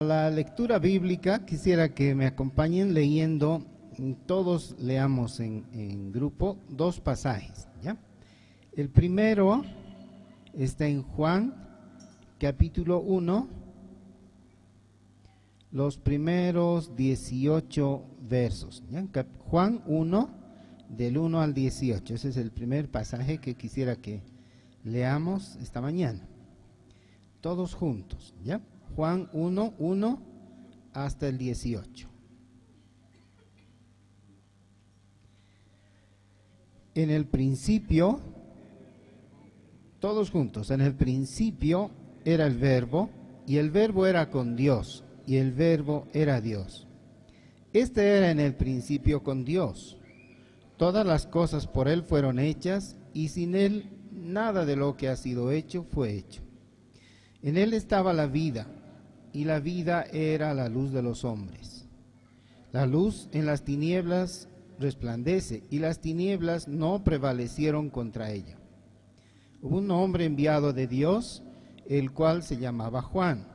La lectura bíblica, quisiera que me acompañen leyendo, todos leamos en grupo dos pasajes, ¿ya? El primero está en Juan, capítulo 1, los primeros 18 versos, ¿ya? Juan 1, del 1 al 18, ese es el primer pasaje que quisiera que leamos esta mañana, todos juntos, ¿ya? Juan 1, 1 hasta el 18. En el principio, todos juntos, en el principio era el Verbo, y el Verbo era con Dios, y el Verbo era Dios. Este era en el principio con Dios. Todas las cosas por Él fueron hechas, y sin Él nada de lo que ha sido hecho fue hecho. En Él estaba la vida, y la vida era la luz de los hombres. La luz en las tinieblas resplandece, y las tinieblas no prevalecieron contra ella. Hubo un hombre enviado de Dios, el cual se llamaba Juan.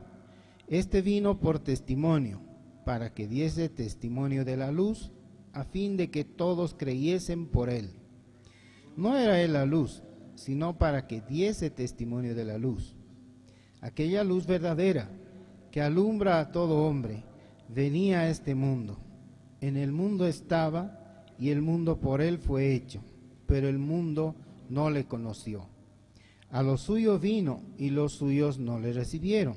Este vino por testimonio, para que diese testimonio de la luz, a fin de que todos creyesen por él. No era él la luz, sino para que diese testimonio de la luz. Aquella luz verdadera, que alumbra a todo hombre, venía a este mundo. En el mundo estaba, y el mundo por él fue hecho, pero el mundo no le conoció. A los suyos vino, y los suyos no le recibieron.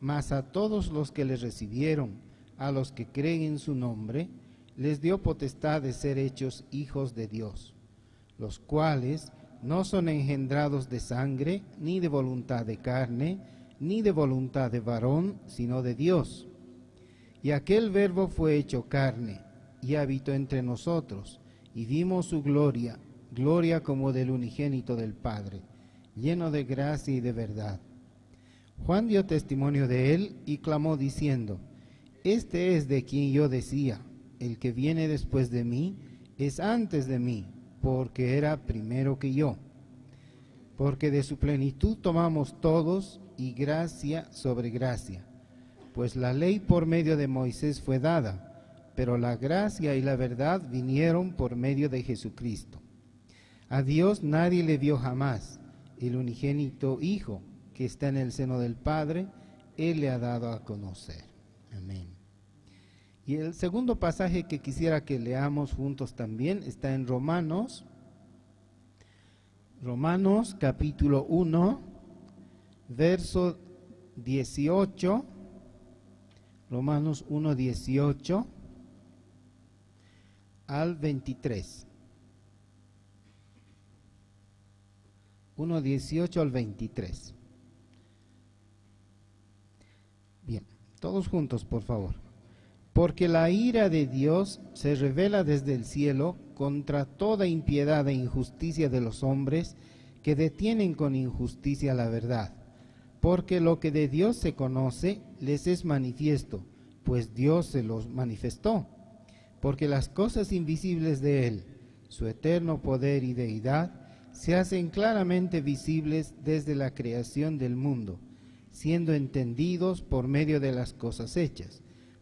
Mas a todos los que le recibieron, a los que creen en su nombre, les dio potestad de ser hechos hijos de Dios, los cuales no son engendrados de sangre, ni de voluntad de carne, ni de voluntad de varón, sino de Dios. Y aquel Verbo fue hecho carne, y habitó entre nosotros, y vimos su gloria, gloria como del unigénito del Padre, lleno de gracia y de verdad. Juan dio testimonio de él, y clamó diciendo: Este es de quien yo decía, el que viene después de mí, es antes de mí, porque era primero que yo. Porque de su plenitud tomamos todos, y gracia sobre gracia. Pues la ley por medio de Moisés fue dada, pero la gracia y la verdad vinieron por medio de Jesucristo. A Dios nadie le vio jamás. El unigénito Hijo, que está en el seno del Padre, Él le ha dado a conocer. Amén. Y el segundo pasaje que quisiera que leamos juntos también está en Romanos capítulo 1, verso 18, Romanos 1, 18 al 23. 1, 18 al 23. Bien, todos juntos, por favor. Porque la ira de Dios se revela desde el cielo contra toda impiedad e injusticia de los hombres que detienen con injusticia la verdad. Porque lo que de Dios se conoce les es manifiesto, pues Dios se los manifestó. Porque las cosas invisibles de Él, su eterno poder y deidad, se hacen claramente visibles desde la creación del mundo, siendo entendidos por medio de las cosas hechas,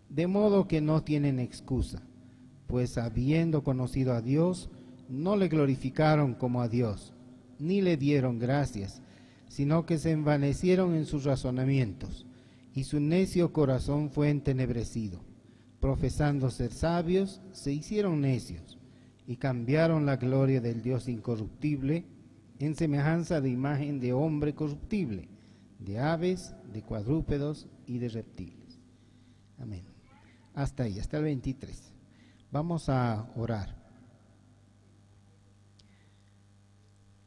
de modo que no tienen excusa, pues habiendo conocido a Dios, no le glorificaron como a Dios, ni le dieron gracias, sino que se envanecieron en sus razonamientos, y su necio corazón fue entenebrecido. Profesando ser sabios, se hicieron necios, y cambiaron la gloria del Dios incorruptible en semejanza de imagen de hombre corruptible, de aves, de cuadrúpedos y de reptiles. Amén. Hasta ahí, hasta el 23. Vamos a orar.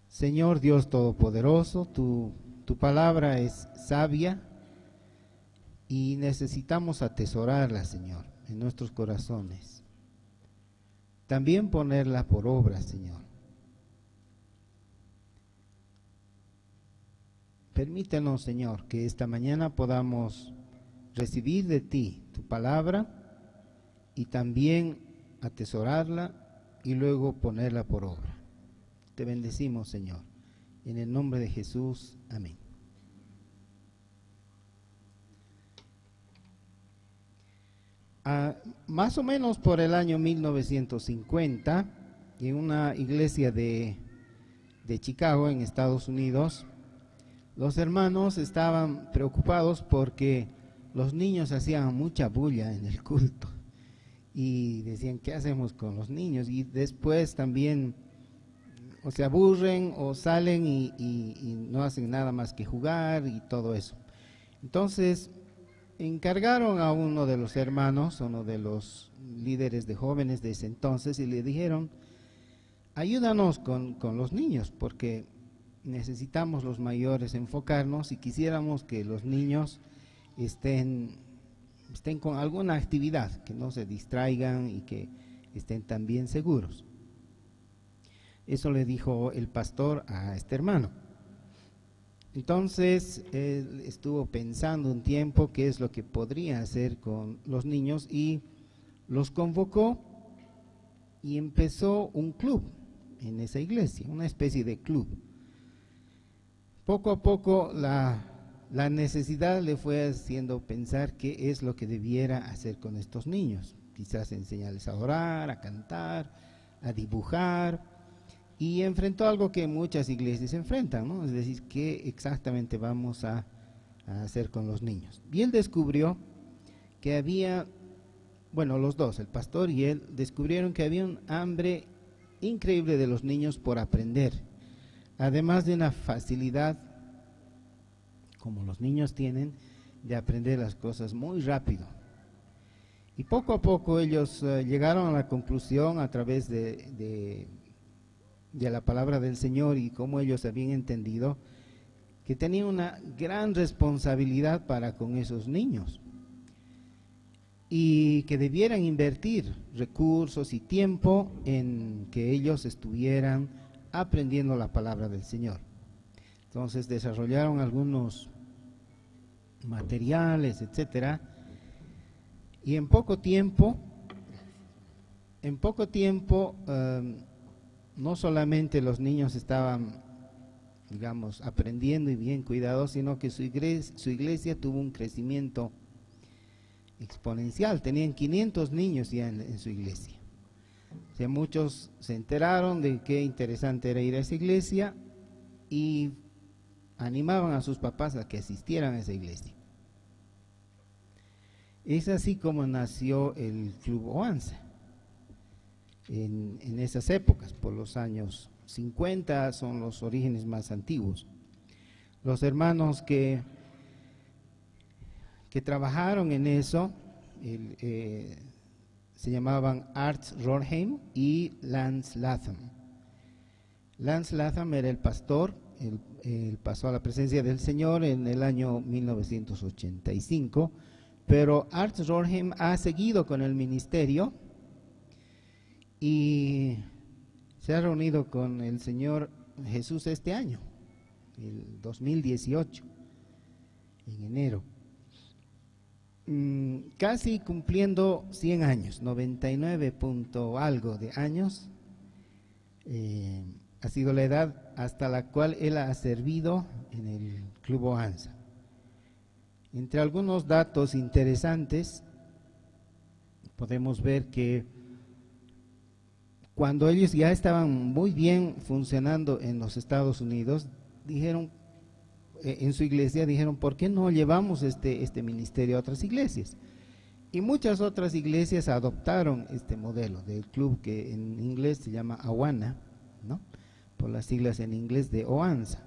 Señor Dios Todopoderoso, tu palabra es sabia y necesitamos atesorarla, Señor, en nuestros corazones. También ponerla por obra, Señor. Permítenos, Señor, que esta mañana podamos recibir de ti tu palabra y también atesorarla y luego ponerla por obra. Te bendecimos, Señor. En el nombre de Jesús. Amén. Más o menos por el año 1950, en una iglesia de Chicago, en Estados Unidos, los hermanos estaban preocupados porque los niños hacían mucha bulla en el culto y decían, ¿qué hacemos con los niños? Y después también o se aburren o salen y no hacen nada más que jugar y todo eso. Entonces encargaron a uno de los hermanos, uno de los líderes de jóvenes de ese entonces, y le dijeron, ayúdanos con los niños, porque necesitamos los mayores enfocarnos y quisiéramos que los niños estén con alguna actividad, que no se distraigan y que estén también seguros. Eso le dijo el pastor a este hermano. Entonces él estuvo pensando un tiempo qué es lo que podría hacer con los niños y los convocó y empezó un club en esa iglesia, una especie de club. Poco a poco la necesidad le fue haciendo pensar qué es lo que debiera hacer con estos niños. Quizás enseñarles a orar, a cantar, a dibujar. Y enfrentó algo que muchas iglesias enfrentan, ¿no? Es decir, ¿qué exactamente vamos a hacer con los niños? Y él descubrió que había, bueno, los dos, el pastor y él, descubrieron que había un hambre increíble de los niños por aprender, además de una facilidad, como los niños tienen, de aprender las cosas muy rápido. Y poco a poco ellos llegaron a la conclusión a través de la palabra del Señor y cómo ellos habían entendido que tenían una gran responsabilidad para con esos niños y que debieran invertir recursos y tiempo en que ellos estuvieran aprendiendo la palabra del Señor. Entonces desarrollaron algunos materiales, etcétera, y en poco tiempo no solamente los niños estaban, digamos, aprendiendo y bien cuidados, sino que su iglesia tuvo un crecimiento exponencial. Tenían 500 niños ya en su iglesia. O sea, muchos se enteraron de qué interesante era ir a esa iglesia y animaban a sus papás a que asistieran a esa iglesia. Es así como nació el Club Oanza. En esas épocas, por los años 50, son los orígenes más antiguos. Los hermanos que trabajaron en eso se llamaban Art Rorheim y Lance Latham. Lance Latham era el pastor, él pasó a la presencia del Señor en el año 1985, pero Art Rorheim ha seguido con el ministerio y se ha reunido con el Señor Jesús este año, el 2018, en enero. Casi cumpliendo 100 años, 99 punto algo de años, ha sido la edad hasta la cual él ha servido en el Club Oanza. Entre algunos datos interesantes, podemos ver que cuando ellos ya estaban muy bien funcionando en los Estados Unidos, dijeron, en su iglesia, dijeron, ¿por qué no llevamos este ministerio a otras iglesias? Y muchas otras iglesias adoptaron este modelo del club que en inglés se llama Awana, ¿no? Por las siglas en inglés de Oanza.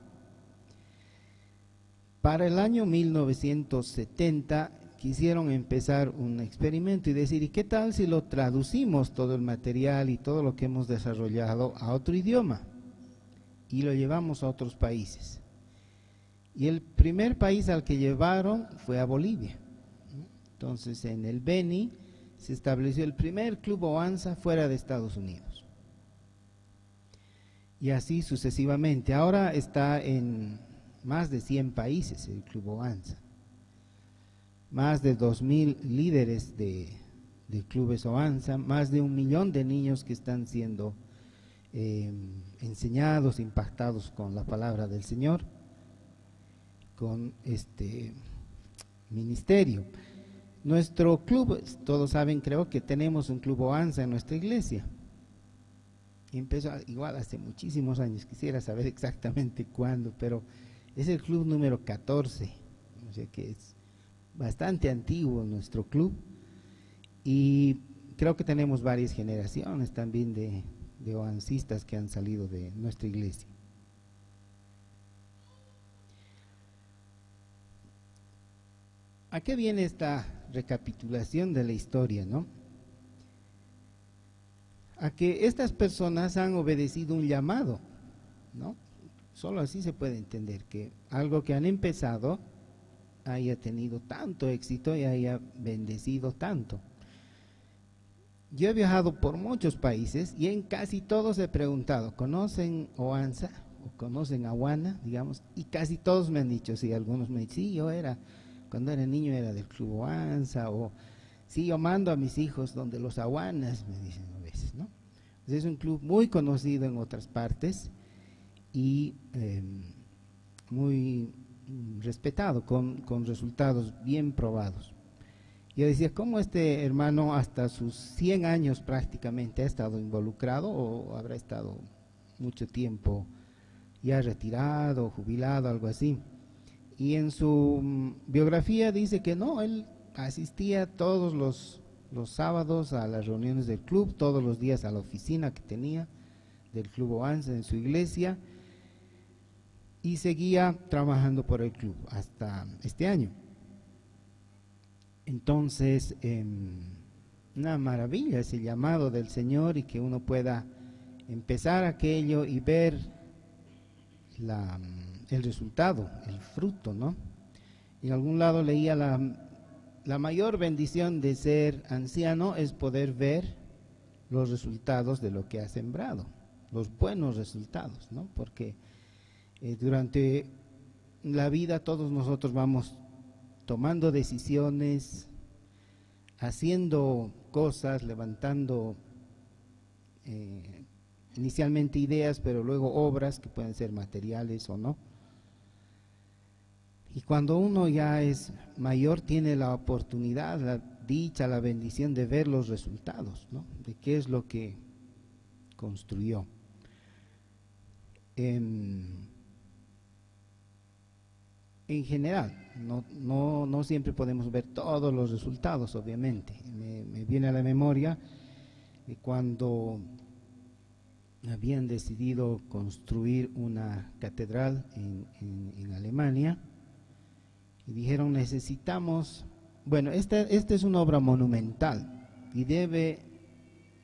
Para el año 1970 quisieron empezar un experimento y decir, ¿y qué tal si lo traducimos todo el material y todo lo que hemos desarrollado a otro idioma y lo llevamos a otros países? Y el primer país al que llevaron fue a Bolivia. Entonces en el Beni se estableció el primer Club Oanza fuera de Estados Unidos. Y así sucesivamente. Ahora está en más de 100 países el Club Oanza. Más de 2.000 líderes de clubes Oanza, más de 1 millón de niños que están siendo enseñados, impactados con la palabra del Señor, con este ministerio. Nuestro club, todos saben, creo que tenemos un club Oanza en nuestra iglesia. Empezó igual hace muchísimos años, quisiera saber exactamente cuándo, pero es el club número 14, o sea que es bastante antiguo nuestro club, y creo que tenemos varias generaciones también de oancistas que han salido de nuestra iglesia. ¿A qué viene esta recapitulación de la historia, no? A que estas personas han obedecido un llamado, ¿no? Solo así se puede entender que algo que han empezado haya tenido tanto éxito y haya bendecido tanto. Yo he viajado por muchos países y en casi todos he preguntado, ¿conocen Oanza o conocen Awana, digamos? Y casi todos me han dicho, sí, algunos me dicen, sí, cuando era niño era del club Oanza, o sí, yo mando a mis hijos donde los Awanas, me dicen a veces, ¿no? Entonces es un club muy conocido en otras partes y muy respetado, con resultados bien probados. Yo decía, ¿cómo este hermano hasta sus 100 años prácticamente ha estado involucrado o habrá estado mucho tiempo ya retirado, jubilado, algo así? Y en su biografía dice que no, él asistía todos los sábados a las reuniones del club, todos los días a la oficina que tenía del club Oanza en su iglesia, y seguía trabajando por el club hasta este año. Entonces, una maravilla ese llamado del Señor y que uno pueda empezar aquello y ver el resultado, el fruto, ¿no? En algún lado leía la mayor bendición de ser anciano es poder ver los resultados de lo que ha sembrado, los buenos resultados, ¿no? Porque durante la vida todos nosotros vamos tomando decisiones, haciendo cosas, levantando inicialmente ideas, pero luego obras que pueden ser materiales o no. Y cuando uno ya es mayor tiene la oportunidad, la dicha, la bendición de ver los resultados, ¿no? De qué es lo que construyó. En general, no siempre podemos ver todos los resultados, obviamente. Me viene a la memoria de cuando habían decidido construir una catedral en Alemania y dijeron necesitamos, bueno, esta es una obra monumental y debe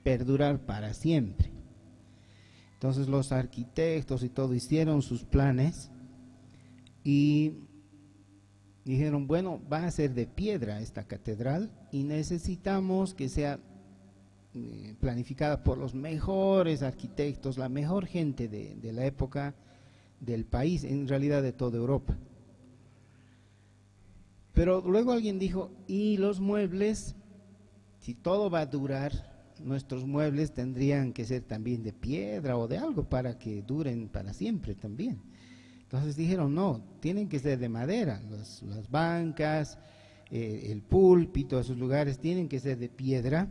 perdurar para siempre. Entonces los arquitectos y todo hicieron sus planes y dijeron, bueno, va a ser de piedra esta catedral y necesitamos que sea planificada por los mejores arquitectos, la mejor gente de la época del país, en realidad de toda Europa. Pero luego alguien dijo, y los muebles, si todo va a durar, nuestros muebles tendrían que ser también de piedra o de algo para que duren para siempre también. Entonces dijeron, no, tienen que ser de madera, las bancas, el púlpito, esos lugares tienen que ser de piedra,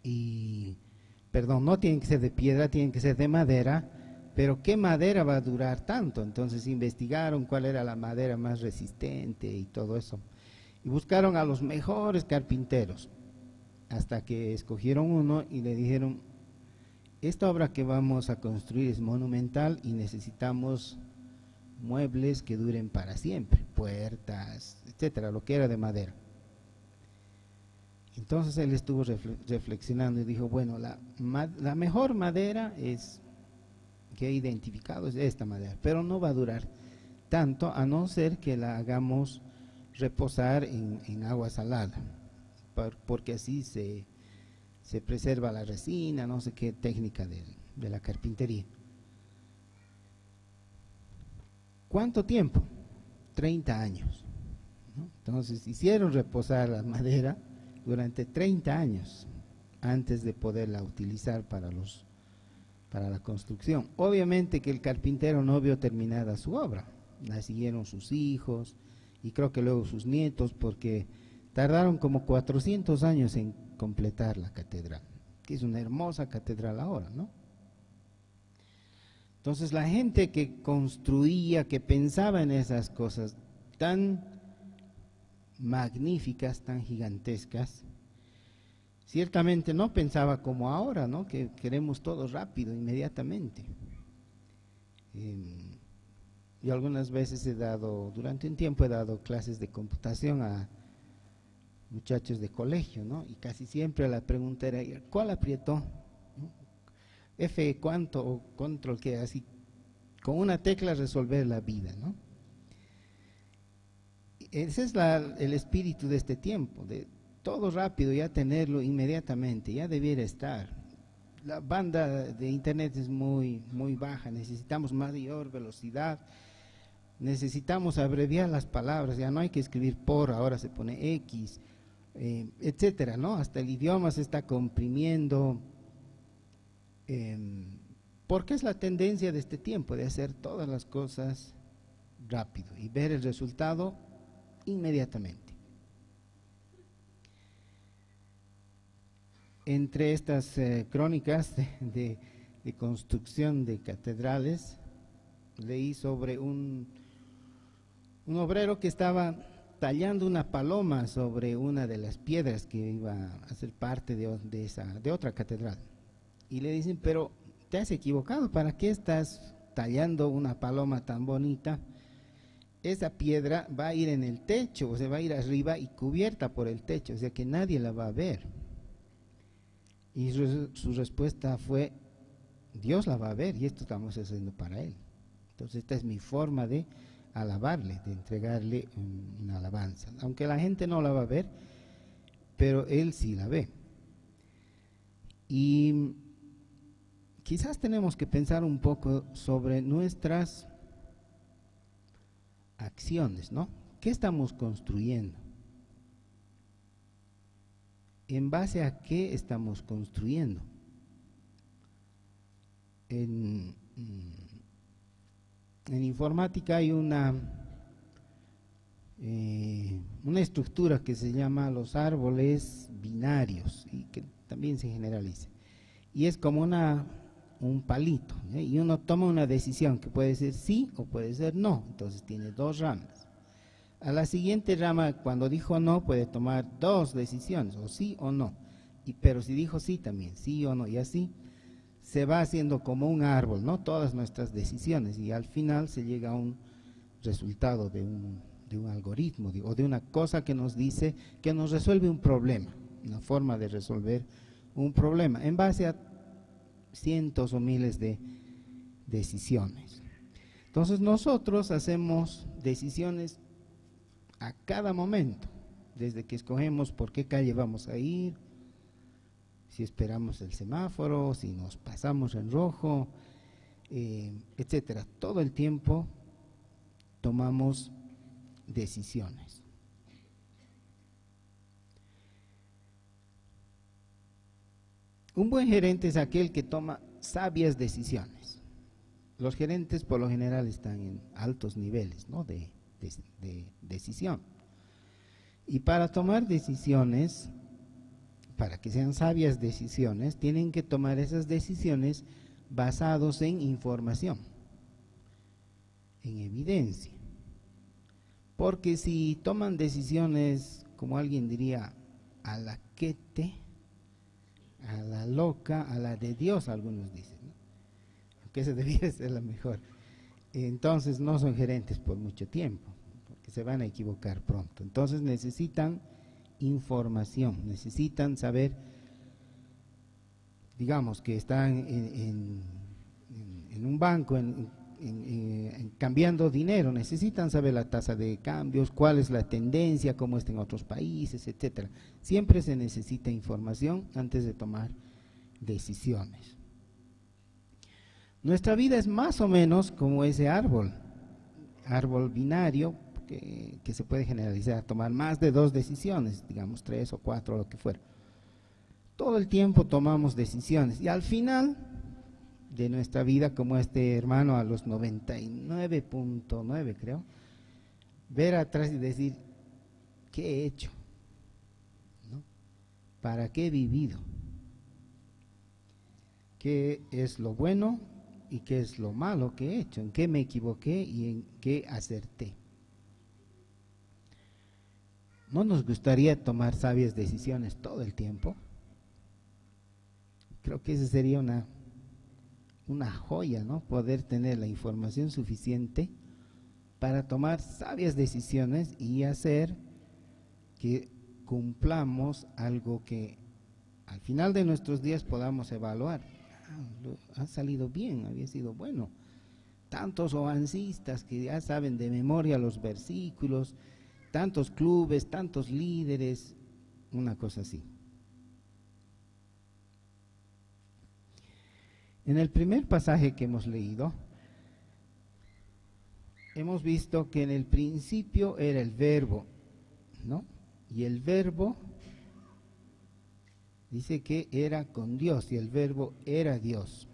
no tienen que ser de piedra, tienen que ser de madera, pero ¿qué madera va a durar tanto? Entonces investigaron cuál era la madera más resistente y todo eso, y buscaron a los mejores carpinteros, hasta que escogieron uno y le dijeron, esta obra que vamos a construir es monumental y necesitamos muebles que duren para siempre, puertas, etcétera, lo que era de madera. Entonces él estuvo reflexionando y dijo, bueno, la mejor madera que he identificado es esta madera, pero no va a durar tanto a no ser que la hagamos reposar en agua salada, porque así se preserva la resina, no sé qué técnica de la carpintería. ¿Cuánto tiempo? 30 años, ¿no? Entonces hicieron reposar la madera durante 30 años antes de poderla utilizar para la construcción. Obviamente que el carpintero no vio terminada su obra, la siguieron sus hijos y creo que luego sus nietos, porque tardaron como 400 años en completar la catedral, que es una hermosa catedral ahora, ¿no? Entonces la gente que construía, que pensaba en esas cosas tan magníficas, tan gigantescas, ciertamente no pensaba como ahora, ¿no? Que queremos todo rápido, inmediatamente. Yo algunas veces durante un tiempo he dado clases de computación a muchachos de colegio, ¿no? Y casi siempre la pregunta era, ¿cuál apretó? ¿No? F cuánto o control qué, así, con una tecla resolver la vida, ¿no? Ese es el espíritu de este tiempo, de todo rápido, ya tenerlo inmediatamente, ya debiera estar. La banda de internet es muy baja, necesitamos mayor velocidad, necesitamos abreviar las palabras, ya no hay que escribir por, ahora se pone X, etcétera, ¿no? Hasta el idioma se está comprimiendo, porque es la tendencia de este tiempo, de hacer todas las cosas rápido y ver el resultado inmediatamente. Entre estas crónicas de construcción de catedrales, leí sobre un obrero que estaba tallando una paloma sobre una de las piedras que iba a ser parte de otra catedral. Y le dicen, pero te has equivocado, ¿para qué estás tallando una paloma tan bonita? Esa piedra va a ir en el techo, o sea, va a ir arriba y cubierta por el techo, o sea que nadie la va a ver. Y su respuesta fue, Dios la va a ver y esto estamos haciendo para Él. Entonces esta es mi forma de alabarle, de entregarle una alabanza. Aunque la gente no la va a ver, pero Él sí la ve. Y quizás tenemos que pensar un poco sobre nuestras acciones, ¿no? ¿Qué estamos construyendo? ¿En base a qué estamos construyendo? En informática hay una estructura que se llama los árboles binarios y que también se generaliza. Y es como un palito, ¿eh? Y uno toma una decisión que puede ser sí o puede ser no, entonces tiene dos ramas. A la siguiente rama, cuando dijo no, puede tomar dos decisiones, o sí o no, pero si dijo sí también, sí o no, y así se va haciendo como un árbol, ¿no? Todas nuestras decisiones, y al final se llega a un resultado de un algoritmo, o de una cosa que nos dice, que nos resuelve un problema, una forma de resolver un problema, en base a cientos o miles de decisiones. Entonces nosotros hacemos decisiones a cada momento, desde que escogemos por qué calle vamos a ir, si esperamos el semáforo, si nos pasamos en rojo, etcétera. Todo el tiempo tomamos decisiones. Un buen gerente es aquel que toma sabias decisiones. Los gerentes por lo general están en altos niveles, ¿no?, de decisión. Y para tomar decisiones, para que sean sabias decisiones, tienen que tomar esas decisiones basados en información, en evidencia. Porque si toman decisiones, como alguien diría, a la quete, a la loca, a la de Dios, algunos dicen, ¿no?, aunque esa debiera ser la mejor, entonces no son gerentes por mucho tiempo, porque se van a equivocar pronto. Entonces necesitan información, necesitan saber, digamos que están en un banco, cambiando dinero, necesitan saber la tasa de cambios, cuál es la tendencia, cómo está en otros países, etcétera. Siempre se necesita información antes de tomar decisiones. Nuestra vida es más o menos como ese árbol binario que se puede generalizar, tomar más de dos decisiones, digamos 3 o 4, lo que fuera. Todo el tiempo tomamos decisiones y al final de nuestra vida, como este hermano a los 99.9 creo, ver atrás y decir, ¿qué he hecho? ¿Para qué he vivido? ¿Qué es lo bueno y qué es lo malo que he hecho? ¿En qué me equivoqué y en qué acerté? ¿No nos gustaría tomar sabias decisiones todo el tiempo? Creo que esa sería una joya, ¿no? Poder tener la información suficiente para tomar sabias decisiones y hacer que cumplamos algo que al final de nuestros días podamos evaluar. Ha salido bien, había sido bueno. Tantos oancistas que ya saben de memoria los versículos, tantos clubes, tantos líderes, una cosa así. En el primer pasaje que hemos leído, hemos visto que en el principio era el verbo, ¿no? Y el verbo dice que era con Dios y el verbo era Dios.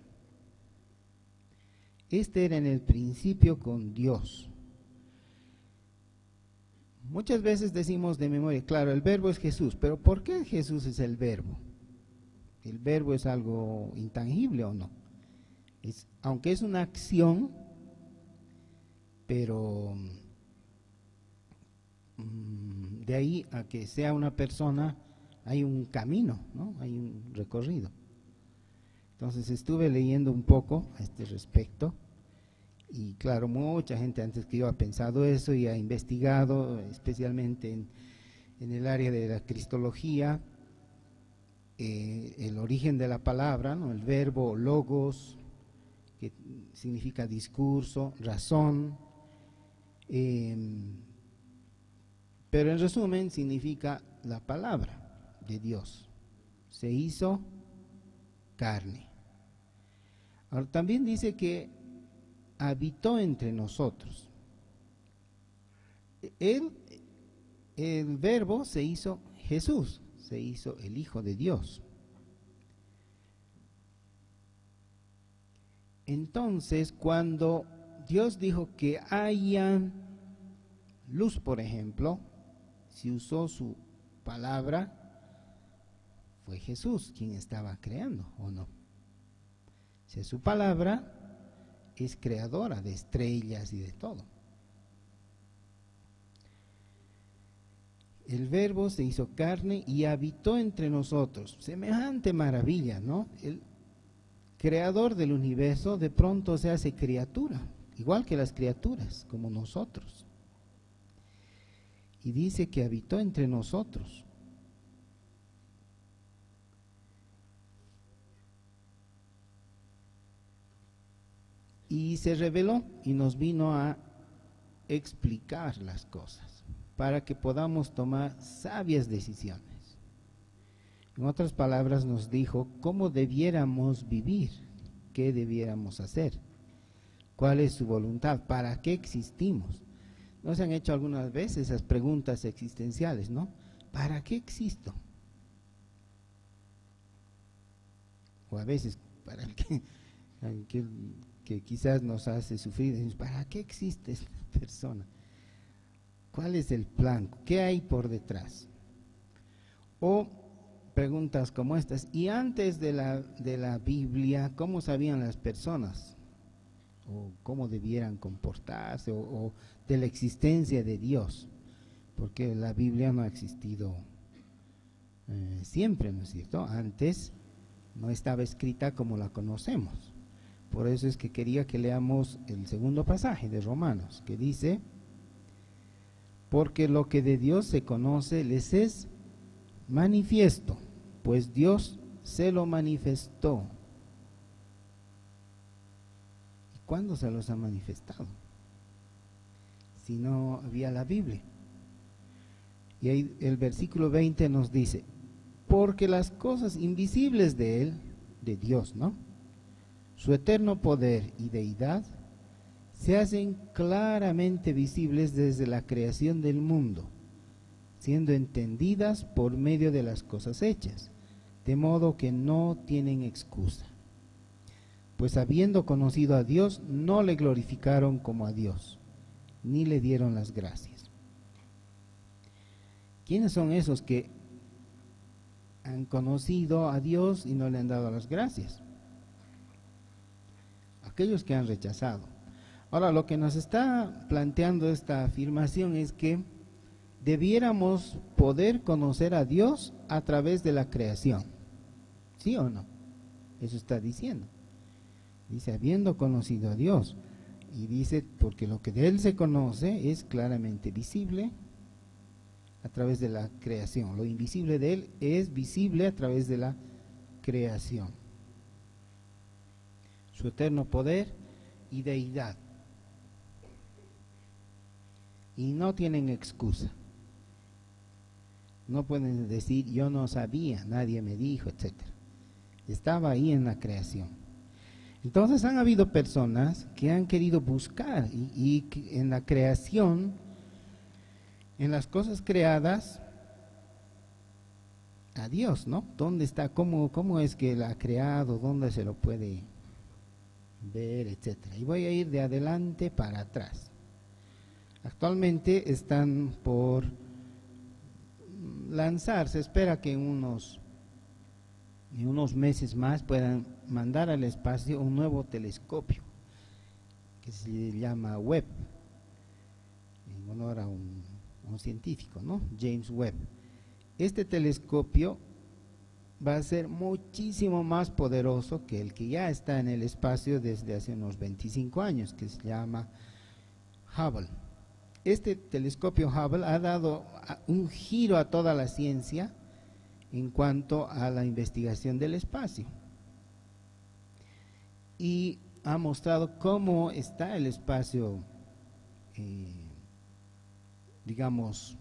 Este era en el principio con Dios. Muchas veces decimos de memoria, claro, el verbo es Jesús, pero ¿por qué Jesús es el verbo? ¿El verbo es algo intangible o no? Aunque es una acción, pero de ahí a que sea una persona hay un camino, ¿no? Hay un recorrido. Entonces estuve leyendo un poco a este respecto y claro, mucha gente antes que yo ha pensado eso y ha investigado, especialmente en el área de la cristología, el origen de la palabra, ¿no? El verbo logos, que significa discurso, razón, pero en resumen significa la palabra de Dios. Se hizo carne. Ahora también dice que habitó entre nosotros. El verbo se hizo Jesús, se hizo el Hijo de Dios. Entonces, cuando Dios dijo que haya luz, por ejemplo, si usó su palabra, fue Jesús quien estaba creando, ¿o no? O sea, su palabra es creadora de estrellas y de todo. El verbo se hizo carne y habitó entre nosotros. Semejante maravilla, ¿no? El creador del universo de pronto se hace criatura, igual que las criaturas, como nosotros. Y dice que habitó entre nosotros. Y se reveló y nos vino a explicar las cosas para que podamos tomar sabias decisiones. En otras palabras nos dijo cómo debiéramos vivir, qué debiéramos hacer, cuál es su voluntad, para qué existimos. ¿No se han hecho algunas veces esas preguntas existenciales, no? ¿Para qué existo? O a veces, para el que quizás nos hace sufrir, ¿para qué existe esta persona? ¿Cuál es el plan? ¿Qué hay por detrás? O preguntas como estas, y antes de la Biblia, ¿cómo sabían las personas? O cómo debieran comportarse, o de la existencia de Dios, porque la Biblia no ha existido siempre, ¿no es cierto? Antes no estaba escrita como la conocemos. Por eso es que quería que leamos el segundo pasaje de Romanos, que dice: porque lo que de Dios se conoce les es manifiesto, pues Dios se lo manifestó. ¿Y cuándo se los ha manifestado? Si no había la Biblia. Y ahí el versículo 20 nos dice: porque las cosas invisibles de Él, de Dios, ¿no?, su eterno poder y deidad, se hacen claramente visibles desde la creación del mundo, siendo entendidas por medio de las cosas hechas, de modo que no tienen excusa. Pues habiendo conocido a Dios, no le glorificaron como a Dios, ni le dieron las gracias. ¿Quiénes son esos que han conocido a Dios y no le han dado las gracias. Aquellos que han rechazado. Ahora, lo que nos está planteando esta afirmación es que debiéramos poder conocer a Dios a través de la creación. ¿Sí o no? Eso está diciendo. Dice, habiendo conocido a Dios. Y dice, porque lo que de Él se conoce es claramente visible a través de la creación. Lo invisible de Él es visible a través de la creación. Su eterno poder y deidad. Y no tienen excusa. No pueden decir, yo no sabía, nadie me dijo, etc. Estaba ahí en la creación. Entonces han habido personas que han querido buscar y en la creación, en las cosas creadas, a Dios, ¿no? ¿Dónde está? ¿Cómo es que la ha creado? ¿Dónde se lo puede ver, etcétera? Y voy a ir de adelante para atrás. Actualmente están por lanzar, se espera que en unos meses más puedan mandar al espacio un nuevo telescopio que se llama Webb, en honor a un científico, ¿no? James Webb. Este telescopio va a ser muchísimo más poderoso que el que ya está en el espacio desde hace unos 25 años, que se llama Hubble. Este telescopio Hubble ha dado un giro a toda la ciencia en cuanto a la investigación del espacio y ha mostrado cómo está el espacio, digamos,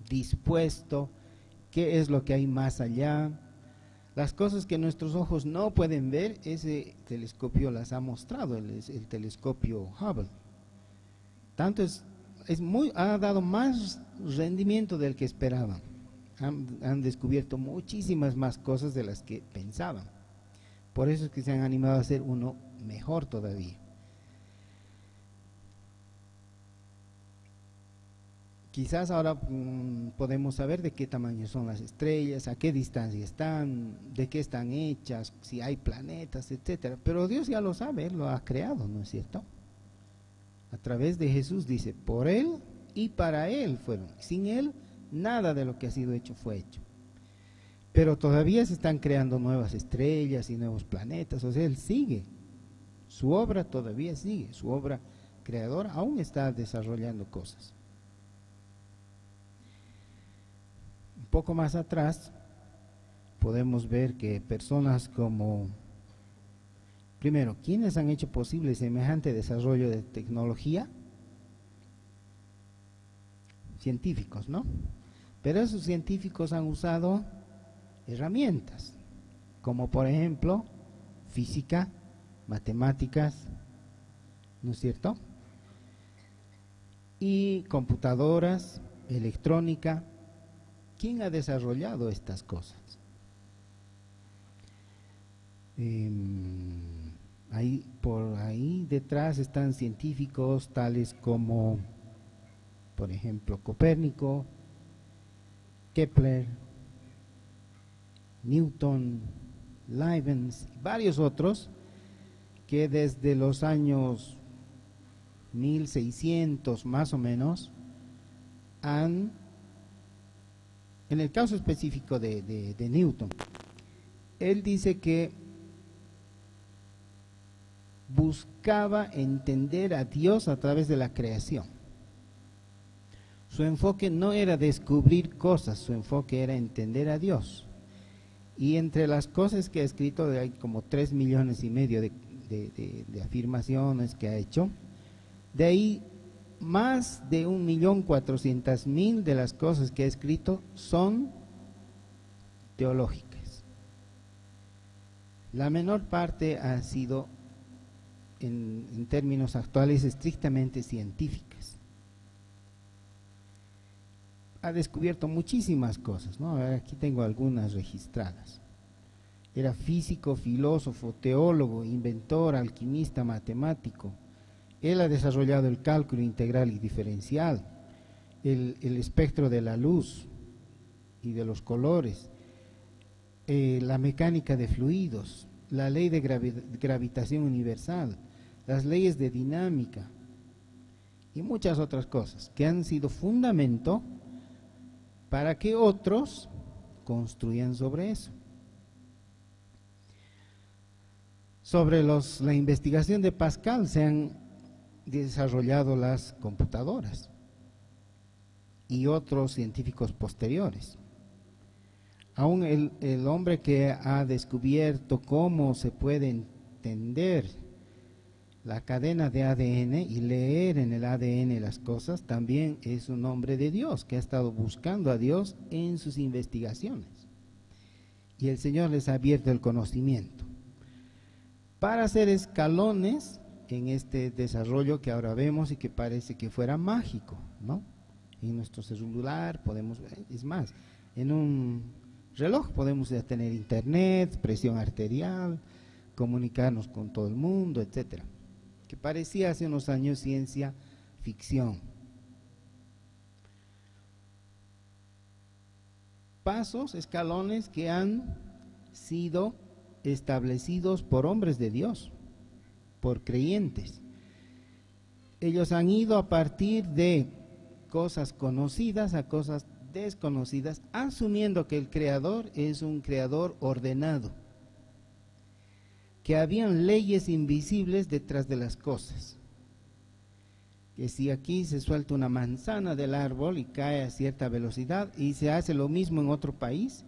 dispuesto, qué es lo que hay más allá, las cosas que nuestros ojos no pueden ver. Ese telescopio las ha mostrado, el telescopio Hubble. Tanto ha dado más rendimiento del que esperaban. Han descubierto muchísimas más cosas de las que pensaban. Por eso es que se han animado a hacer uno mejor todavía. Quizás ahora podemos saber de qué tamaño son las estrellas, a qué distancia están, de qué están hechas, si hay planetas, etcétera. Pero Dios ya lo sabe, Él lo ha creado, ¿no es cierto? A través de Jesús dice, por Él y para Él fueron. Sin Él, nada de lo que ha sido hecho fue hecho. Pero todavía se están creando nuevas estrellas y nuevos planetas, o sea, Él sigue. Su obra todavía sigue, su obra creadora aún está desarrollando cosas. Un poco más atrás podemos ver que personas como, primero, ¿quiénes han hecho posible semejante desarrollo de tecnología? Científicos, ¿no? Pero esos científicos han usado herramientas, como por ejemplo física, matemáticas, ¿no es cierto? Y computadoras, electrónica. ¿Quién ha desarrollado estas cosas? Por ahí detrás están científicos tales como, por ejemplo, Copérnico, Kepler, Newton, Leibniz, varios otros que desde los años 1600 más o menos en el caso específico de Newton, él dice que buscaba entender a Dios a través de la creación. Su enfoque no era descubrir cosas, su enfoque era entender a Dios. Y entre las cosas que ha escrito, hay como 3,5 millones de afirmaciones que ha hecho. De ahí, más de 1.400.000 de las cosas que ha escrito son teológicas. La menor parte ha sido, en términos actuales, estrictamente científicas. Ha descubierto muchísimas cosas, ¿no? Aquí tengo algunas registradas. Era físico, filósofo, teólogo, inventor, alquimista, matemático. Él ha desarrollado el cálculo integral y diferencial, el espectro de la luz y de los colores, la mecánica de fluidos, la ley de gravitación universal, las leyes de dinámica y muchas otras cosas que han sido fundamento para que otros construyan sobre eso. Sobre la investigación de Pascal se han desarrollado las computadoras y otros científicos posteriores. Aún el hombre que ha descubierto cómo se puede entender la cadena de ADN y leer en el ADN las cosas, también es un hombre de Dios que ha estado buscando a Dios en sus investigaciones. Y el Señor les ha abierto el conocimiento para hacer escalones en este desarrollo que ahora vemos y que parece que fuera mágico, ¿no? En nuestro celular podemos, es más, en un reloj podemos ya tener internet, presión arterial, comunicarnos con todo el mundo, etcétera, que parecía hace unos años ciencia ficción. Pasos, escalones que han sido establecidos por hombres de Dios, por creyentes. Ellos han ido a partir de cosas conocidas a cosas desconocidas, asumiendo que el creador es un creador ordenado, que habían leyes invisibles detrás de las cosas, que si aquí se suelta una manzana del árbol y cae a cierta velocidad y se hace lo mismo en otro país,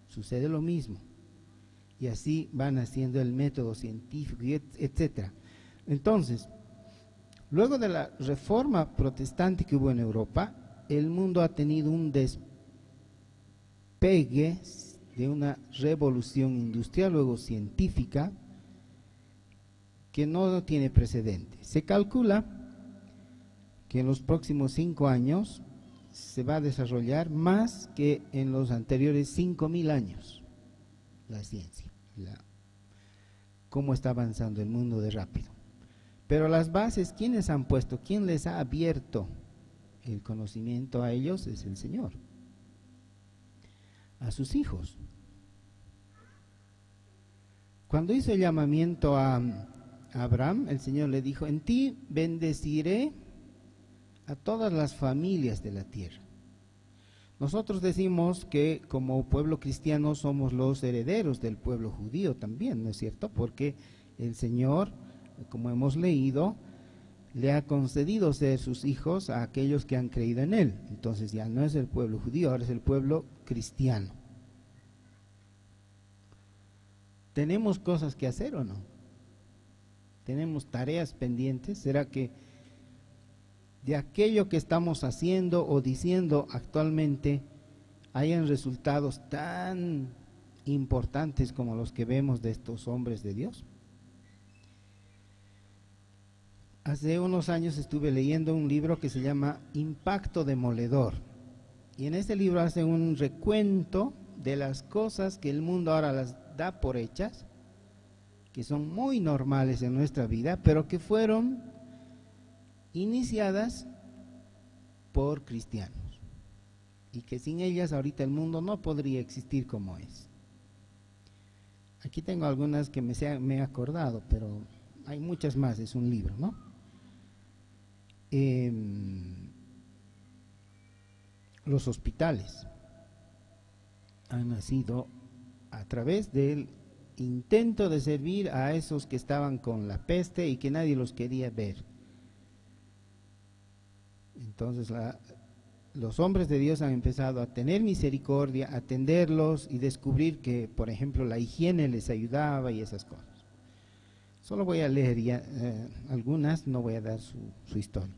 sucede lo mismo, y así van haciendo el método científico, etcétera. Entonces, luego de la reforma protestante que hubo en Europa, el mundo ha tenido un despegue de una revolución industrial, luego científica, que no tiene precedente. Se calcula que en los próximos 5 años se va a desarrollar más que en los anteriores 5.000 años la ciencia, cómo está avanzando el mundo de rápido. Pero las bases, ¿quiénes han puesto? ¿Quién les ha abierto el conocimiento a ellos? Es el Señor, a sus hijos. Cuando hizo el llamamiento a Abraham, el Señor le dijo: en ti bendeciré a todas las familias de la tierra. Nosotros decimos que como pueblo cristiano somos los herederos del pueblo judío también, ¿no es cierto? Porque el Señor, como hemos leído, le ha concedido ser sus hijos a aquellos que han creído en Él. Entonces ya no es el pueblo judío, ahora es el pueblo cristiano. ¿Tenemos cosas que hacer o no? ¿Tenemos tareas pendientes? ¿Será que de aquello que estamos haciendo o diciendo actualmente hayan resultados tan importantes como los que vemos de estos hombres de Dios? Hace unos años estuve leyendo un libro que se llama Impacto Demoledor, y en este libro hace un recuento de las cosas que el mundo ahora las da por hechas, que son muy normales en nuestra vida, pero que fueron iniciadas por cristianos y que sin ellas ahorita el mundo no podría existir como es. Aquí tengo algunas que me he acordado, pero hay muchas más, es un libro, ¿no? Los hospitales han nacido a través del intento de servir a esos que estaban con la peste y que nadie los quería ver. Entonces los hombres de Dios han empezado a tener misericordia, a atenderlos y descubrir que, por ejemplo, la higiene les ayudaba y esas cosas. Solo voy a leer ya algunas, no voy a dar su historia.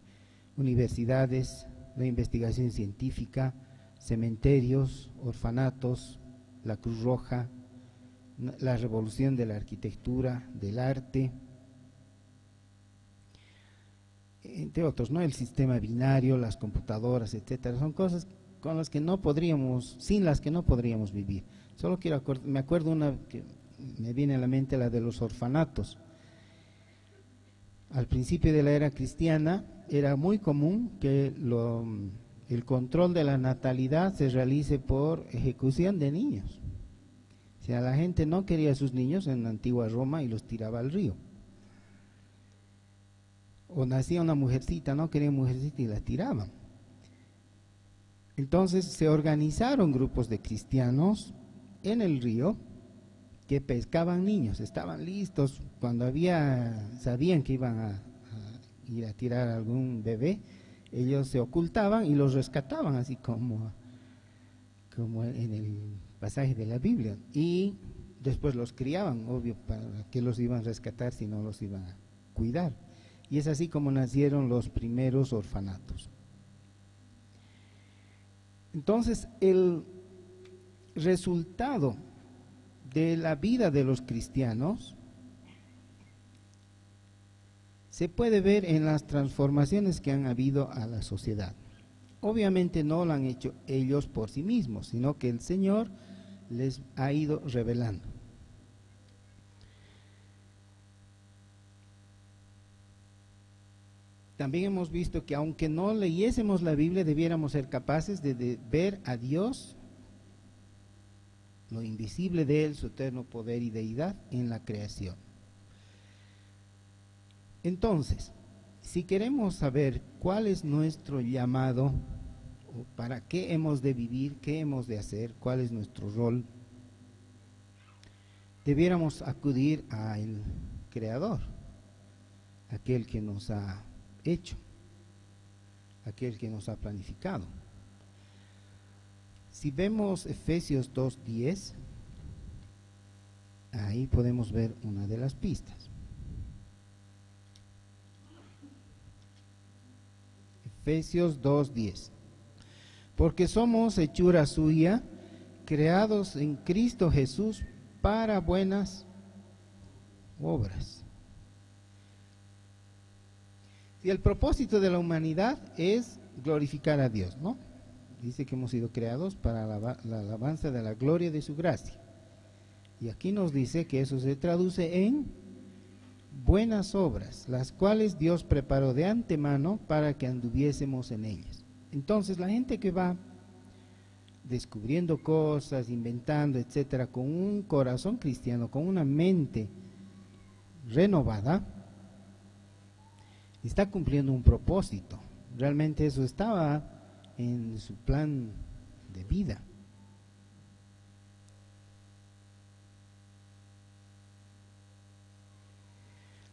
Universidades, la investigación científica, cementerios, orfanatos, la Cruz Roja, la revolución de la arquitectura, del arte, entre otros, ¿no? El sistema binario, las computadoras, etcétera, son cosas con las que no podríamos, sin las que no podríamos vivir. Solo me acuerdo una que me viene a la mente, la de los orfanatos. Al principio de la era cristiana era muy común que el control de la natalidad se realice por ejecución de niños. O sea, la gente no quería a sus niños en la antigua Roma y los tiraba al río. O nacía una mujercita, no quería mujercita y la tiraban. Entonces se organizaron grupos de cristianos en el río que pescaban niños, estaban listos cuando sabían que iban a ir a tirar a algún bebé, ellos se ocultaban y los rescataban, así como en el pasaje de la Biblia, y después los criaban, obvio, para que los iban a rescatar si no los iban a cuidar. Y es así como nacieron los primeros orfanatos. Entonces, el resultado de la vida de los cristianos se puede ver en las transformaciones que han habido a la sociedad. Obviamente no lo han hecho ellos por sí mismos, sino que el Señor les ha ido revelando. También hemos visto que aunque no leyésemos la Biblia, debiéramos ser capaces de ver a Dios, lo invisible de Él, su eterno poder y deidad en la creación. Entonces, si queremos saber cuál es nuestro llamado, o para qué hemos de vivir, qué hemos de hacer, cuál es nuestro rol, debiéramos acudir al Creador, aquel que nos ha hecho, aquel que nos ha planificado. Si vemos Efesios 2:10, ahí podemos ver una de las pistas. Efesios 2:10. Porque somos hechura suya, creados en Cristo Jesús para buenas obras. Y el propósito de la humanidad es glorificar a Dios, ¿no? Dice que hemos sido creados para la alabanza de la gloria de su gracia. Y aquí nos dice que eso se traduce en buenas obras, las cuales Dios preparó de antemano para que anduviésemos en ellas. Entonces la gente que va descubriendo cosas, inventando, etcétera, con un corazón cristiano, con una mente renovada, está cumpliendo un propósito. Realmente eso estaba en su plan de vida.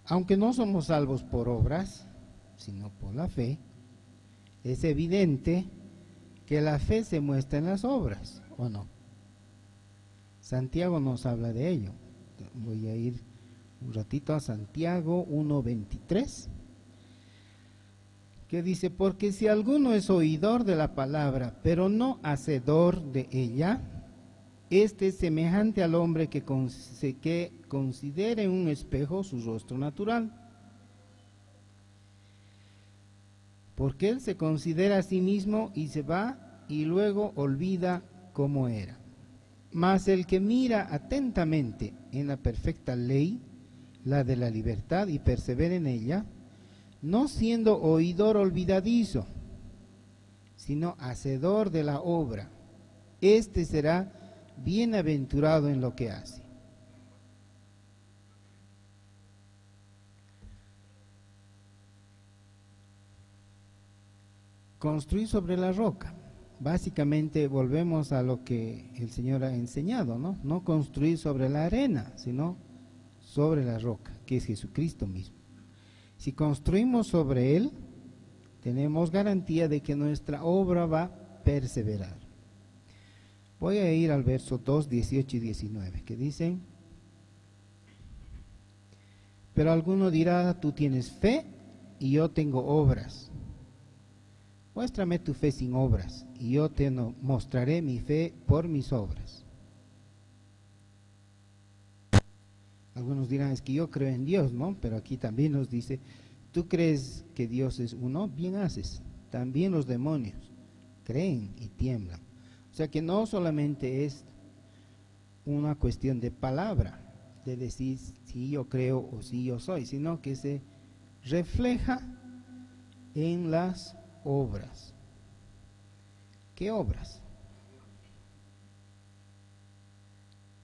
Aunque no somos salvos por obras, sino por la fe, es evidente que la fe se muestra en las obras, ¿o no? Santiago nos habla de ello. Voy a ir un ratito a Santiago 1:23, que dice: porque si alguno es oidor de la palabra, pero no hacedor de ella, este es semejante al hombre que considera en un espejo su rostro natural. Porque él se considera a sí mismo y se va y luego olvida cómo era. Mas el que mira atentamente en la perfecta ley, la de la libertad, y persevera en ella, no siendo oidor olvidadizo, sino hacedor de la obra, este será bienaventurado en lo que hace. Construir sobre la roca. Básicamente volvemos a lo que el Señor ha enseñado, ¿no? No construir sobre la arena, sino sobre la roca, que es Jesucristo mismo. Si construimos sobre Él, tenemos garantía de que nuestra obra va a perseverar. Voy a ir al verso 2, 18 y 19, que dicen: pero alguno dirá, tú tienes fe y yo tengo obras. Muéstrame tu fe sin obras, y yo te mostraré mi fe por mis obras. Algunos dirán, es que yo creo en Dios, ¿no? Pero aquí también nos dice, tú crees que Dios es uno, bien haces. También los demonios creen y tiemblan. O sea que no solamente es una cuestión de palabra, de decir si yo creo o si yo soy, sino que se refleja en las obras. ¿Qué obras?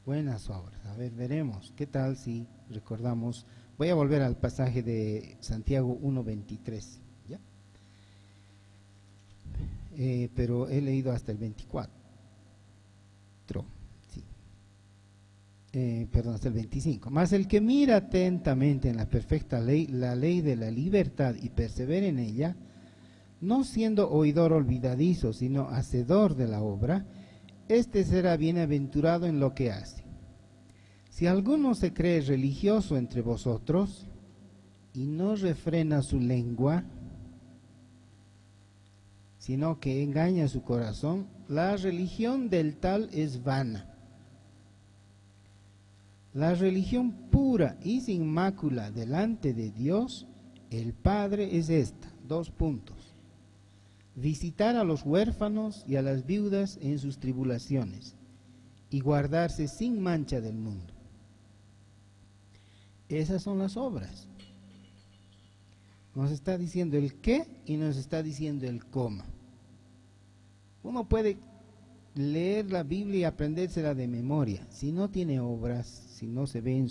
Buenas obras. A ver, veremos. ¿Qué tal si recordamos? Voy a volver al pasaje de Santiago 1:23, ¿ya? Pero he leído hasta el 24. Sí. Perdón, hasta el 25. Mas el que mira atentamente en la perfecta ley, la ley de la libertad, y persevera en ella, no siendo oidor olvidadizo, sino hacedor de la obra, este será bienaventurado en lo que hace. Si alguno se cree religioso entre vosotros y no refrena su lengua, sino que engaña su corazón, la religión del tal es vana. La religión pura y sin mácula delante de Dios, el Padre, es esta: 2 puntos. Visitar a los huérfanos y a las viudas en sus tribulaciones, y guardarse sin mancha del mundo. Esas son las obras. Nos está diciendo el qué y nos está diciendo el cómo. Uno puede leer la Biblia y aprendérsela de memoria. Si no tiene obras, si no se ve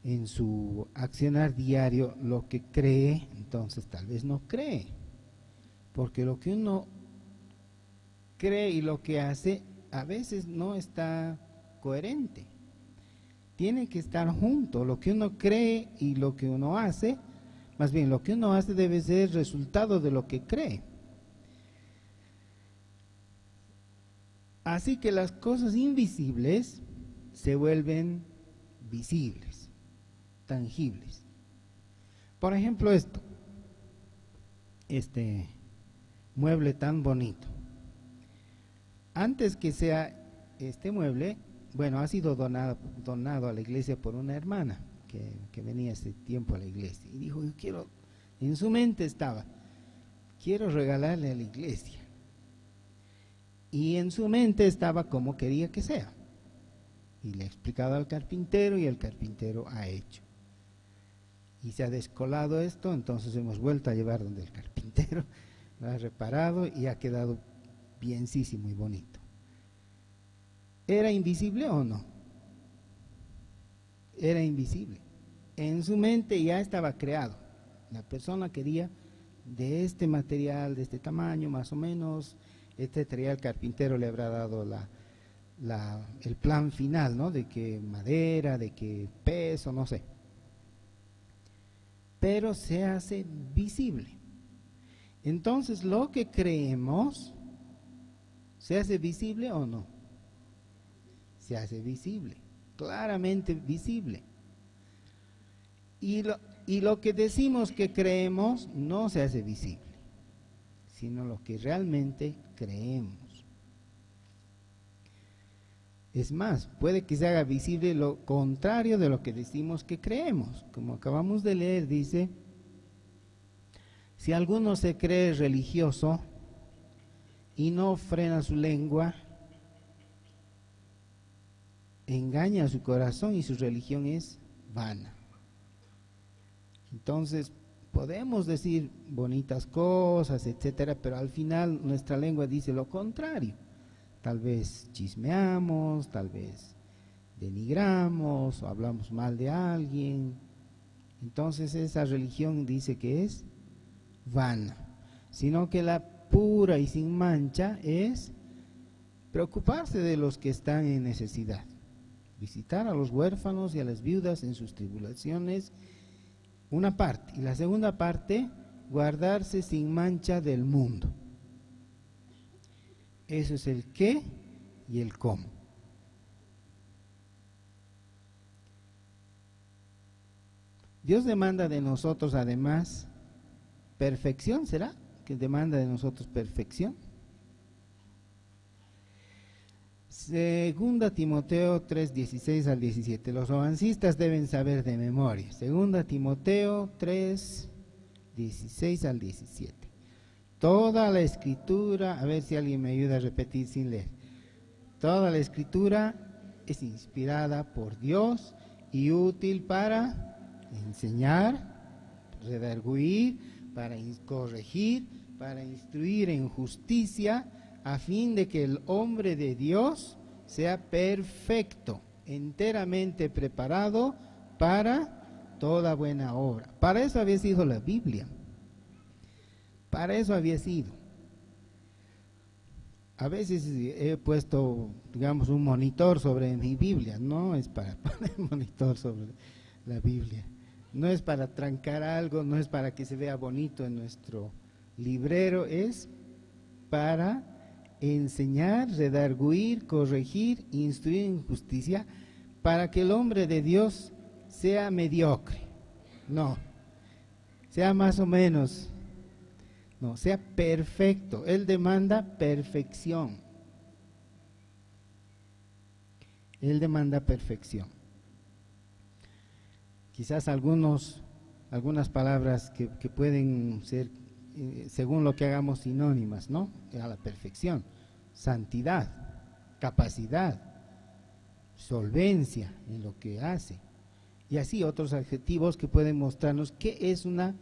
en su accionar diario lo que cree, entonces tal vez no cree. Porque lo que uno cree y lo que hace a veces no está coherente. Tiene que estar junto. Lo que uno cree y lo que uno hace, más bien lo que uno hace debe ser resultado de lo que cree. Así que las cosas invisibles se vuelven visibles, tangibles. Por ejemplo, este mueble tan bonito. Antes que sea este mueble, bueno, ha sido donado a la iglesia por una hermana que venía ese tiempo a la iglesia. Y dijo, en su mente estaba, quiero regalarle a la iglesia. Y en su mente estaba como quería que sea. Y le ha explicado al carpintero y el carpintero ha hecho. Y se ha descolado esto, entonces hemos vuelto a llevar donde el carpintero lo ha reparado y ha quedado bienísimo y bonito. ¿Era invisible o no? Era invisible. En su mente ya estaba creado. La persona quería de este material, de este tamaño más o menos, etcétera. El carpintero le habrá dado el plan final, ¿no? De qué madera, de qué peso, no sé. Pero se hace visible. Entonces, lo que creemos, ¿se hace visible o no? Se hace visible, claramente visible. Y lo que decimos que creemos no se hace visible, sino lo que realmente creemos. Es más, puede que se haga visible lo contrario de lo que decimos que creemos. Como acabamos de leer, dice, si alguno se cree religioso y no frena su lengua, engaña su corazón y su religión es vana. Entonces, podemos decir bonitas cosas, etcétera, pero al final nuestra lengua dice lo contrario. Tal vez chismeamos, tal vez denigramos o hablamos mal de alguien. Entonces esa religión dice que es vana, sino que la pura y sin mancha es preocuparse de los que están en necesidad, visitar a los huérfanos y a las viudas en sus tribulaciones, una parte, y la segunda parte, guardarse sin mancha del mundo. Eso es el qué y el cómo. Dios demanda de nosotros además perfección, ¿será? ¿Que demanda de nosotros perfección? Segunda Timoteo 3:16 al 17. Los romancistas deben saber de memoria. Segunda Timoteo 3:16 al 17. Toda la escritura, a ver si alguien me ayuda a repetir sin leer. Toda la escritura es inspirada por Dios y útil para enseñar, redarguir, para corregir, para instruir en justicia, a fin de que el hombre de Dios sea perfecto, enteramente preparado para toda buena obra. Para eso había sido la Biblia. Para eso había sido. A veces he puesto, digamos, un monitor sobre mi Biblia. No es para poner monitor sobre la Biblia. No es para trancar algo, no es para que se vea bonito en nuestro librero, es para enseñar, redarguir, corregir, instruir en justicia, para que el hombre de Dios sea mediocre. No, sea más o menos. No, sea perfecto. Él demanda perfección. Él demanda perfección. Quizás algunas palabras que pueden ser, según lo que hagamos, sinónimas, ¿no? A la perfección. Santidad, capacidad, solvencia en lo que hace. Y así otros adjetivos que pueden mostrarnos qué es una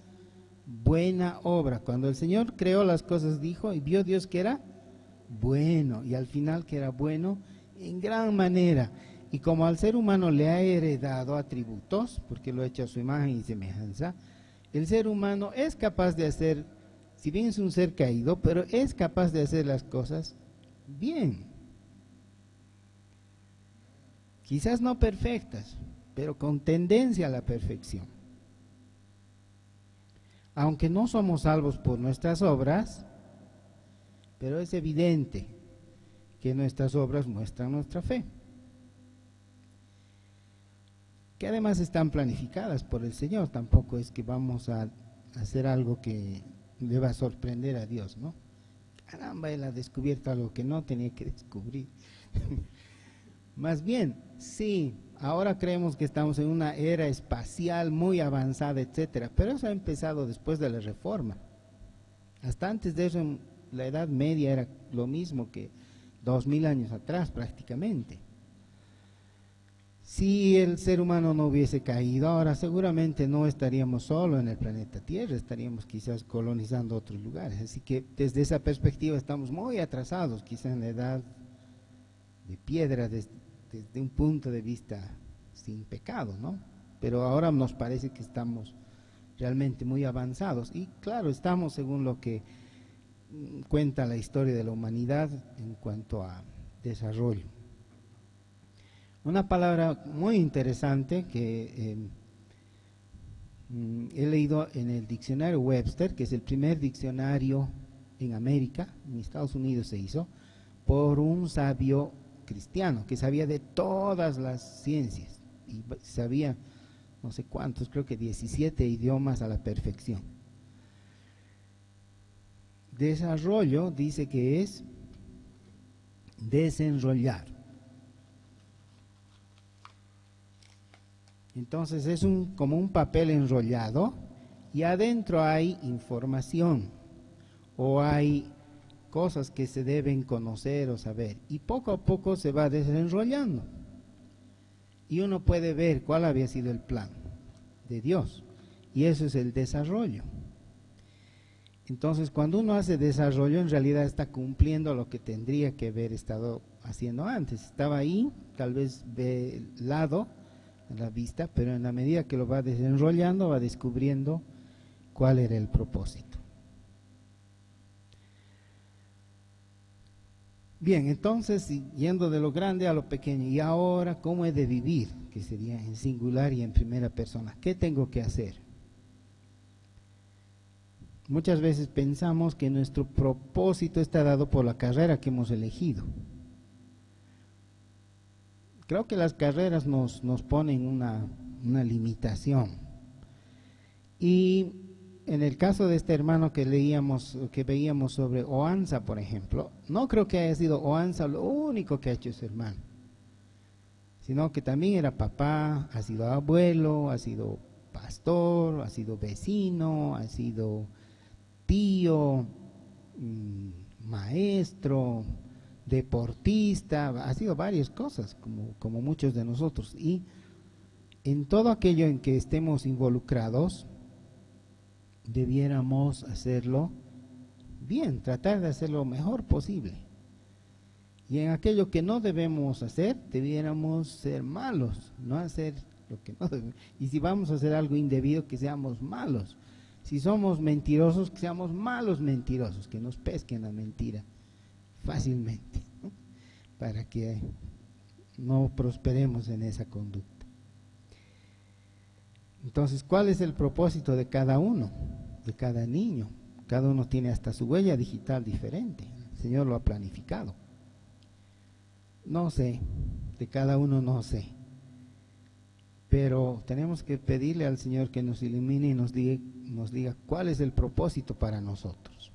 buena obra. Cuando el Señor creó las cosas, dijo y vio Dios que era bueno, y al final que era bueno en gran manera. Y como al ser humano le ha heredado atributos, porque lo ha hecho a su imagen y semejanza, el ser humano es capaz de hacer, si bien es un ser caído, pero es capaz de hacer las cosas bien. Quizás no perfectas, pero con tendencia a la perfección. Aunque no somos salvos por nuestras obras, pero es evidente que nuestras obras muestran nuestra fe, que además están planificadas por el Señor. Tampoco es que vamos a hacer algo que le va a sorprender a Dios, ¿no? Caramba, Él ha descubierto algo que no tenía que descubrir. Más bien, sí, ahora creemos que estamos en una era espacial muy avanzada, etcétera, pero eso ha empezado después de la Reforma. Hasta antes de eso, en la Edad Media era lo mismo que 2000 años atrás prácticamente. Si el ser humano no hubiese caído, ahora seguramente no estaríamos solo en el planeta Tierra, estaríamos quizás colonizando otros lugares. Así que desde esa perspectiva estamos muy atrasados, quizás en la edad de piedra, desde un punto de vista sin pecado, ¿no? Pero ahora nos parece que estamos realmente muy avanzados. Y claro, estamos según lo que cuenta la historia de la humanidad en cuanto a desarrollo. Una palabra muy interesante que he leído en el diccionario Webster, que es el primer diccionario en América, en Estados Unidos se hizo, por un sabio cristiano que sabía de todas las ciencias y sabía no sé cuántos, creo que 17 idiomas a la perfección. Desarrollo dice que es desenrollar. Entonces es como un papel enrollado y adentro hay información o hay cosas que se deben conocer o saber, y poco a poco se va desenrollando y uno puede ver cuál había sido el plan de Dios, y eso es el desarrollo. Entonces cuando uno hace desarrollo, en realidad está cumpliendo lo que tendría que haber estado haciendo antes. Estaba ahí, tal vez velado a la vista, pero en la medida que lo va desenrollando, va descubriendo cuál era el propósito. Bien, entonces, yendo de lo grande a lo pequeño, y ahora, ¿cómo he de vivir? Que sería en singular y en primera persona. ¿Qué tengo que hacer? Muchas veces pensamos que nuestro propósito está dado por la carrera que hemos elegido. Creo que las carreras nos ponen una limitación. Y en el caso de este hermano que veíamos sobre Oanza, por ejemplo, no creo que haya sido Oanza lo único que ha hecho ese hermano, sino que también era papá, ha sido abuelo, ha sido pastor, ha sido vecino, ha sido tío, maestro, deportista, ha sido varias cosas, como muchos de nosotros. Y en todo aquello en que estemos involucrados, debiéramos hacerlo bien, tratar de hacerlo lo mejor posible. Y en aquello que no debemos hacer, debiéramos ser malos, no hacer lo que no debemos. Y si vamos a hacer algo indebido, que seamos malos. Si somos mentirosos, que seamos malos mentirosos, que nos pesquen la mentira fácilmente, ¿no? Para que no prosperemos en esa conducta. Entonces, ¿cuál es el propósito de cada uno, de cada niño? Cada uno tiene hasta su huella digital diferente. El Señor lo ha planificado. No sé, de cada uno no sé. Pero tenemos que pedirle al Señor que nos ilumine y nos diga cuál es el propósito para nosotros.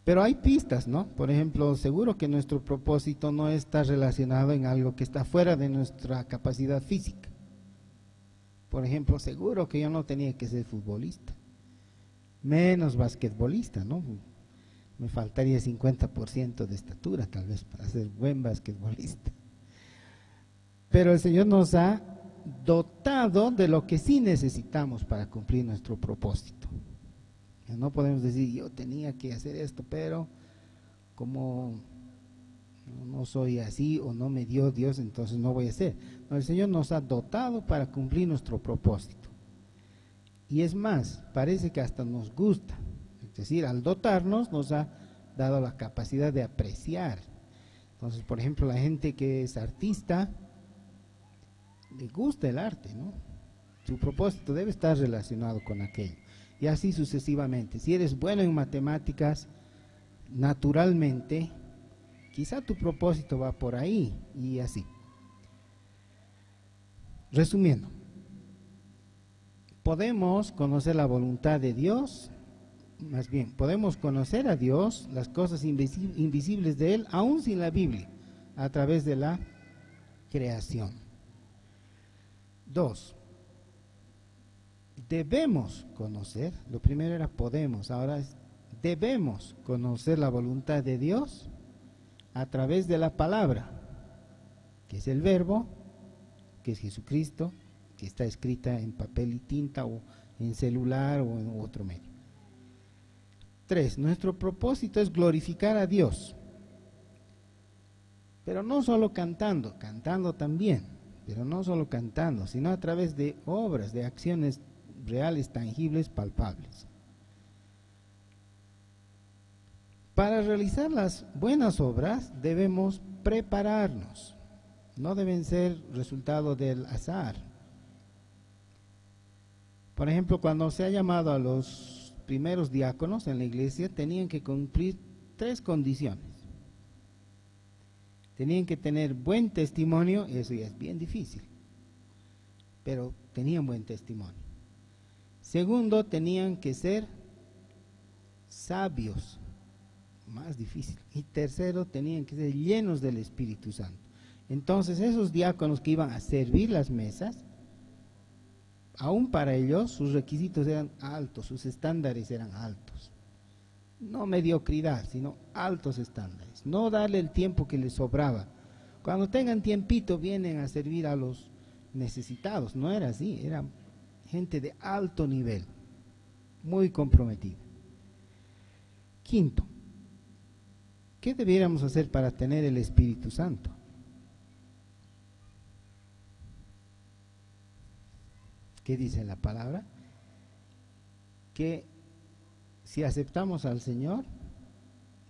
Pero hay pistas, ¿no? Por ejemplo, seguro que nuestro propósito no está relacionado en algo que está fuera de nuestra capacidad física. Por ejemplo, seguro que yo no tenía que ser futbolista, menos basquetbolista, ¿no? Me faltaría 50% de estatura tal vez para ser buen basquetbolista. Pero el Señor nos ha dotado de lo que sí necesitamos para cumplir nuestro propósito. No podemos decir, yo tenía que hacer esto, pero como no soy así o no me dio Dios, entonces no voy a hacer. No, el Señor nos ha dotado para cumplir nuestro propósito. Y es más, parece que hasta nos gusta. Es decir, al dotarnos nos ha dado la capacidad de apreciar. Entonces, por ejemplo, la gente que es artista, le gusta el arte, ¿no? Su propósito debe estar relacionado con aquello. Y así sucesivamente. Si eres bueno en matemáticas, naturalmente, quizá tu propósito va por ahí y así. Resumiendo, podemos conocer la voluntad de Dios, más bien, podemos conocer a Dios, las cosas invisibles de Él, aún sin la Biblia, a través de la creación. 2. Debemos conocer, lo primero era podemos, ahora es debemos conocer la voluntad de Dios a través de la palabra, que es el verbo, que es Jesucristo, que está escrita en papel y tinta o en celular o en otro medio. 3. Nuestro propósito es glorificar a Dios, pero no solo cantando, cantando también, pero no solo cantando, sino a través de obras, de acciones reales, tangibles, palpables. Para realizar las buenas obras debemos prepararnos, no deben ser resultado del azar. Por ejemplo, cuando se ha llamado a los primeros diáconos en la iglesia, tenían que cumplir 3 condiciones. Tenían que tener buen testimonio, eso ya es bien difícil, pero tenían buen testimonio. Segundo, tenían que ser sabios, más difícil. Y tercero, tenían que ser llenos del Espíritu Santo. Entonces, esos diáconos que iban a servir las mesas, aún para ellos, sus requisitos eran altos, sus estándares eran altos. No mediocridad, sino altos estándares. No darle el tiempo que les sobraba. Cuando tengan tiempito, vienen a servir a los necesitados. No era así, era gente de alto nivel, muy comprometida. 5. ¿Qué debiéramos hacer para tener el Espíritu Santo? ¿Qué dice la palabra? Que si aceptamos al Señor,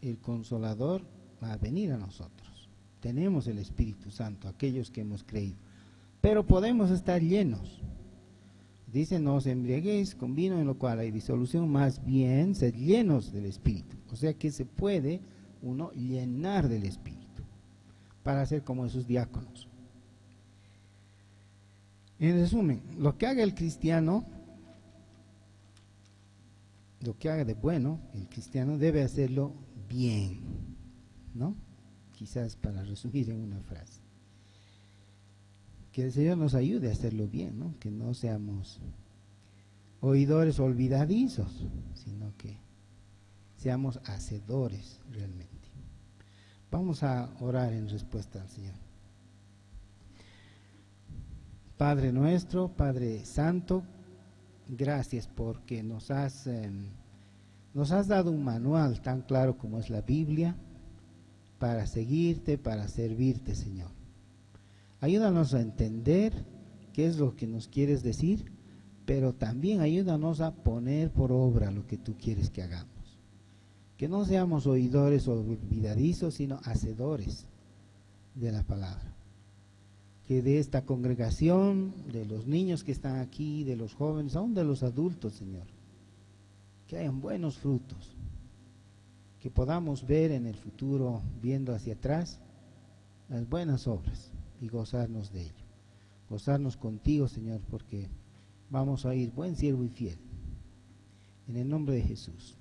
el Consolador va a venir a nosotros. Tenemos el Espíritu Santo, aquellos que hemos creído, pero podemos estar llenos. Dice, no os embriaguéis con vino en lo cual hay disolución, más bien sed llenos del Espíritu. O sea que se puede uno llenar del Espíritu para ser como esos diáconos. En resumen, lo que haga el cristiano, lo que haga de bueno, el cristiano debe hacerlo bien, ¿no? Quizás para resumir en una frase. Que el Señor nos ayude a hacerlo bien, ¿no? Que no seamos oidores olvidadizos, sino que seamos hacedores realmente. Vamos a orar en respuesta al Señor. Padre nuestro, Padre Santo, gracias porque nos has dado un manual tan claro como es la Biblia, para seguirte, para servirte, Señor. Ayúdanos a entender qué es lo que nos quieres decir, pero también ayúdanos a poner por obra lo que tú quieres que hagamos. Que no seamos oidores o olvidadizos, sino hacedores de la palabra. Que de esta congregación, de los niños que están aquí, de los jóvenes, aún de los adultos, Señor, que hayan buenos frutos, que podamos ver en el futuro, viendo hacia atrás, las buenas obras y gozarnos de ello. Gozarnos contigo, Señor, porque vamos a ir buen siervo y fiel. En el nombre de Jesús.